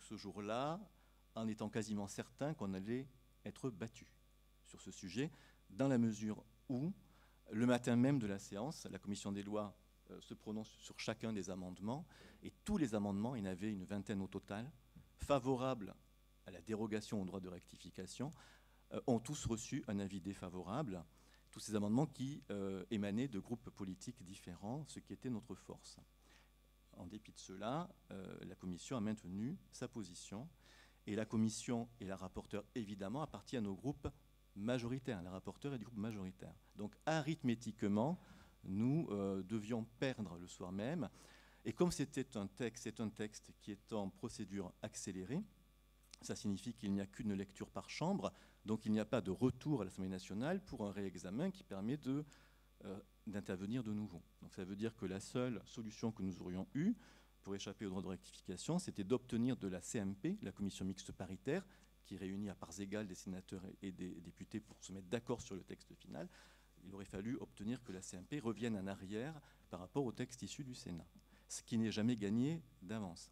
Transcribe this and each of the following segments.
ce jour-là, en étant quasiment certain qu'on allait être battu sur ce sujet, dans la mesure où, le matin même de la séance, la commission des lois se prononce sur chacun des amendements, et tous les amendements, il y en avait une vingtaine au total, favorables à la dérogation au droit de rectification, ont tous reçu un avis défavorable, tous ces amendements qui émanaient de groupes politiques différents, ce qui était notre force. En dépit de cela, la commission a maintenu sa position, et la commission et la rapporteure, évidemment, appartiennent au groupe majoritaire. La rapporteure est du groupe majoritaire. Donc, arithmétiquement, nous devions perdre le soir même. Et comme c'est un texte qui est en procédure accélérée, ça signifie qu'il n'y a qu'une lecture par chambre, donc il n'y a pas de retour à l'Assemblée nationale pour un réexamen qui permet d'intervenir de nouveau. Donc ça veut dire que la seule solution que nous aurions eue pour échapper au droit de rectification, c'était d'obtenir de la CMP, la commission mixte paritaire, qui réunit à parts égales des sénateurs et des députés pour se mettre d'accord sur le texte final. Il aurait fallu obtenir que la CMP revienne en arrière par rapport au texte issu du Sénat, ce qui n'est jamais gagné d'avance.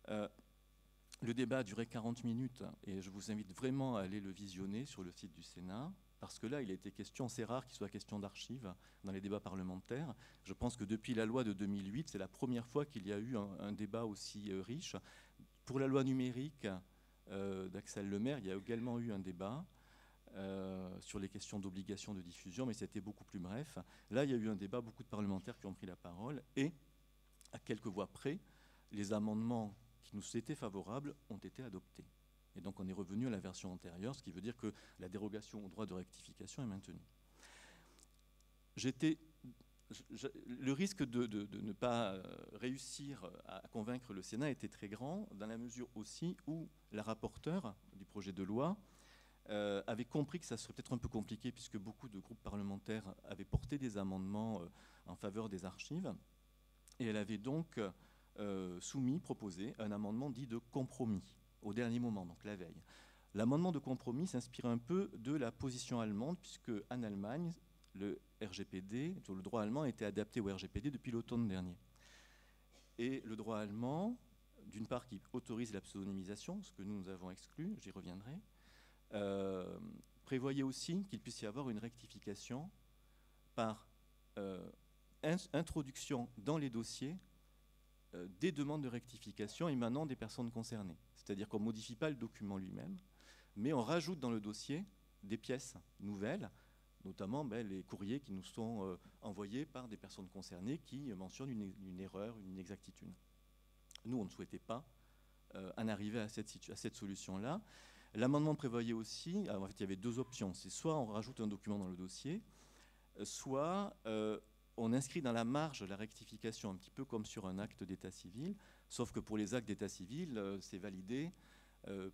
Le débat a duré 40 minutes et je vous invite vraiment à aller le visionner sur le site du Sénat, parce que là, il a été question, c'est rare qu'il soit question d'archives dans les débats parlementaires. Je pense que depuis la loi de 2008, c'est la première fois qu'il y a eu un débat aussi riche. Pour la loi numérique d'Axel Lemaire, il y a également eu un débat sur les questions d'obligation de diffusion, mais c'était beaucoup plus bref. Là, il y a eu un débat, beaucoup de parlementaires qui ont pris la parole, et à quelques voix près, les amendements qui nous étaient favorables ont été adoptés. Et donc on est revenu à la version antérieure, ce qui veut dire que la dérogation au droit de rectification est maintenue. Le risque de ne pas réussir à convaincre le Sénat était très grand, dans la mesure aussi où la rapporteure du projet de loi avait compris que ça serait peut-être un peu compliqué, puisque beaucoup de groupes parlementaires avaient porté des amendements en faveur des archives, et elle avait donc proposé un amendement dit de compromis, au dernier moment, donc la veille. L'amendement de compromis s'inspire un peu de la position allemande, puisque en Allemagne, le RGPD, le droit allemand a été adapté au RGPD depuis l'automne dernier. Et le droit allemand, d'une part, qui autorise la pseudonymisation, ce que nous avons exclu, j'y reviendrai, prévoyait aussi qu'il puisse y avoir une rectification par introduction dans les dossiers des demandes de rectification émanant des personnes concernées. C'est-à-dire qu'on ne modifie pas le document lui-même, mais on rajoute dans le dossier des pièces nouvelles, notamment les courriers qui nous sont envoyés par des personnes concernées qui mentionnent une erreur, une inexactitude. Nous, on ne souhaitait pas en arriver à cette solution-là. L'amendement prévoyait aussi, en fait, il y avait deux options. C'est soit on rajoute un document dans le dossier, soit on inscrit dans la marge la rectification, un petit peu comme sur un acte d'état civil, sauf que pour les actes d'état civil, c'est validé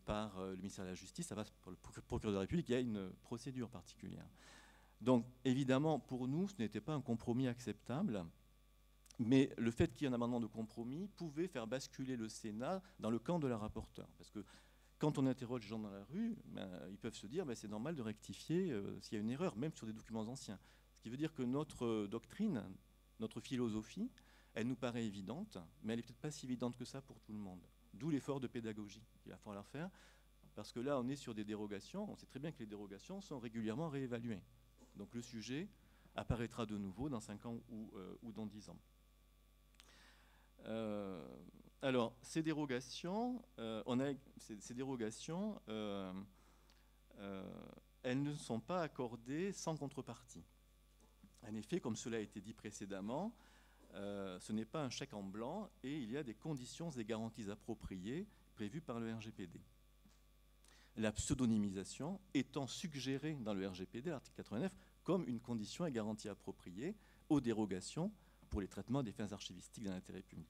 par le ministère de la Justice, ça passe pour le procureur de la République, il y a une procédure particulière. Donc, évidemment, pour nous, ce n'était pas un compromis acceptable, mais le fait qu'il y ait un amendement de compromis pouvait faire basculer le Sénat dans le camp de la rapporteure. Parce que quand on interroge les gens dans la rue, ils peuvent se dire c'est normal de rectifier s'il y a une erreur, même sur des documents anciens. Ce qui veut dire que notre doctrine, notre philosophie, elle nous paraît évidente, mais elle n'est peut-être pas si évidente que ça pour tout le monde. D'où l'effort de pédagogie qu'il va falloir faire, parce que là, on est sur des dérogations. On sait très bien que les dérogations sont régulièrement réévaluées. Donc le sujet apparaîtra de nouveau dans 5 ans ou dans 10 ans. Alors, ces dérogations, elles ne sont pas accordées sans contrepartie. En effet, comme cela a été dit précédemment, ce n'est pas un chèque en blanc et il y a des conditions et garanties appropriées prévues par le RGPD. La pseudonymisation étant suggérée dans le RGPD, l'article 89, comme une condition et garantie appropriée aux dérogations pour les traitements des fins archivistiques dans l'intérêt public.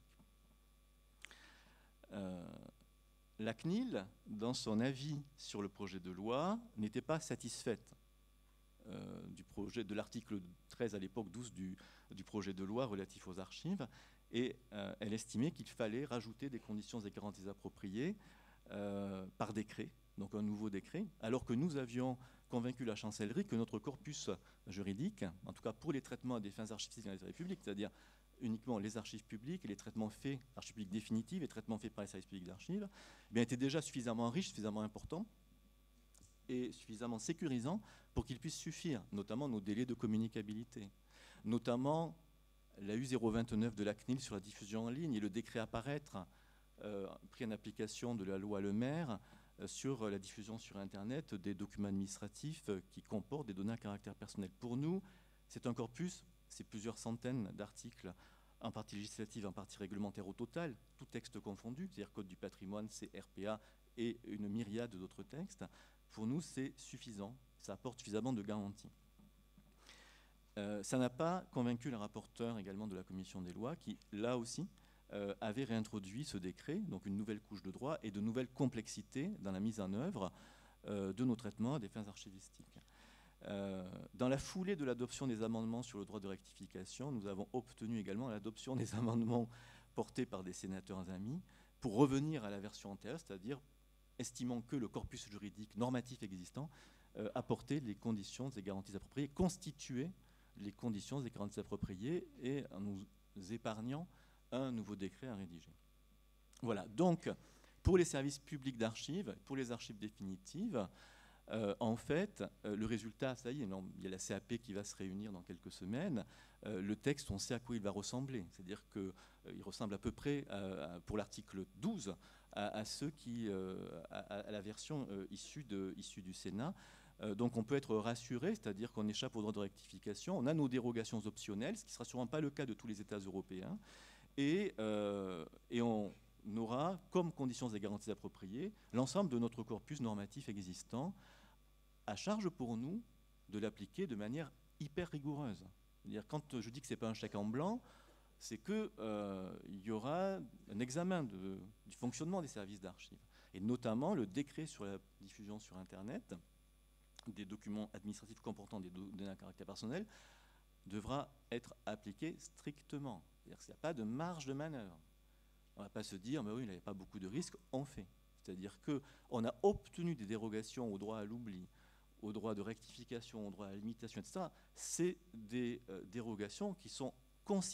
La CNIL, dans son avis sur le projet de loi, n'était pas satisfaite de l'article 13 à l'époque 12 du projet de loi relatif aux archives, et elle estimait qu'il fallait rajouter des conditions et garanties appropriées par décret, donc un nouveau décret, alors que nous avions convaincu la chancellerie que notre corpus juridique, en tout cas pour les traitements à des fins archivistiques dans l'intérêt public, c'est-à-dire uniquement les archives publiques et les traitements faits, archives publiques définitives et traitements faits par les services publics d'archives, étaient déjà suffisamment riches, suffisamment importants et suffisamment sécurisants pour qu'ils puissent suffire, notamment nos délais de communicabilité, notamment la U029 de la CNIL sur la diffusion en ligne et le décret à paraître pris en application de la loi Le Maire sur la diffusion sur Internet des documents administratifs qui comportent des données à caractère personnel. Pour nous, c'est un corpus, c'est plusieurs centaines d'articles, en partie législative, en partie réglementaire au total, tout texte confondu, c'est-à-dire Code du patrimoine, CRPA et une myriade d'autres textes. Pour nous, c'est suffisant, ça apporte suffisamment de garanties. Ça n'a pas convaincu le rapporteur également de la commission des lois qui, là aussi, avait réintroduit ce décret, donc une nouvelle couche de droit et de nouvelles complexités dans la mise en œuvre de nos traitements à des fins archivistiques. Dans la foulée de l'adoption des amendements sur le droit de rectification, nous avons obtenu également l'adoption des amendements portés par des sénateurs amis pour revenir à la version antérieure, c'est-à-dire estimant que le corpus juridique normatif existant apportait les conditions et garanties appropriées, constituait les conditions et garanties appropriées et en nous épargnant un nouveau décret à rédiger. Voilà, donc pour les services publics d'archives, pour les archives définitives, en fait, le résultat, ça y est, il y a la CAP qui va se réunir dans quelques semaines. Le texte, on sait à quoi il va ressembler. C'est-à-dire qu'il ressemble à peu près, pour l'article 12, à la version issue du Sénat. Donc on peut être rassuré, c'est-à-dire qu'on échappe au droit de rectification. On a nos dérogations optionnelles, ce qui ne sera sûrement pas le cas de tous les États européens. Et on aura comme conditions et garanties appropriées l'ensemble de notre corpus normatif existant, à charge pour nous de l'appliquer de manière hyper rigoureuse. C'est-à-dire, quand je dis que ce n'est pas un chèque en blanc, c'est qu'il y aura un examen du fonctionnement des services d'archives, et notamment le décret sur la diffusion sur Internet des documents administratifs comportant des données à caractère personnel devra être appliqué strictement. C'est-à-dire qu'il n'y a pas de marge de manœuvre. On ne va pas se dire, mais oui, il n'y a pas beaucoup de risques, on fait. C'est-à-dire qu'on a obtenu des dérogations au droit à l'oubli, au droit de rectification, au droit à la limitation, etc. C'est des dérogations qui sont considérées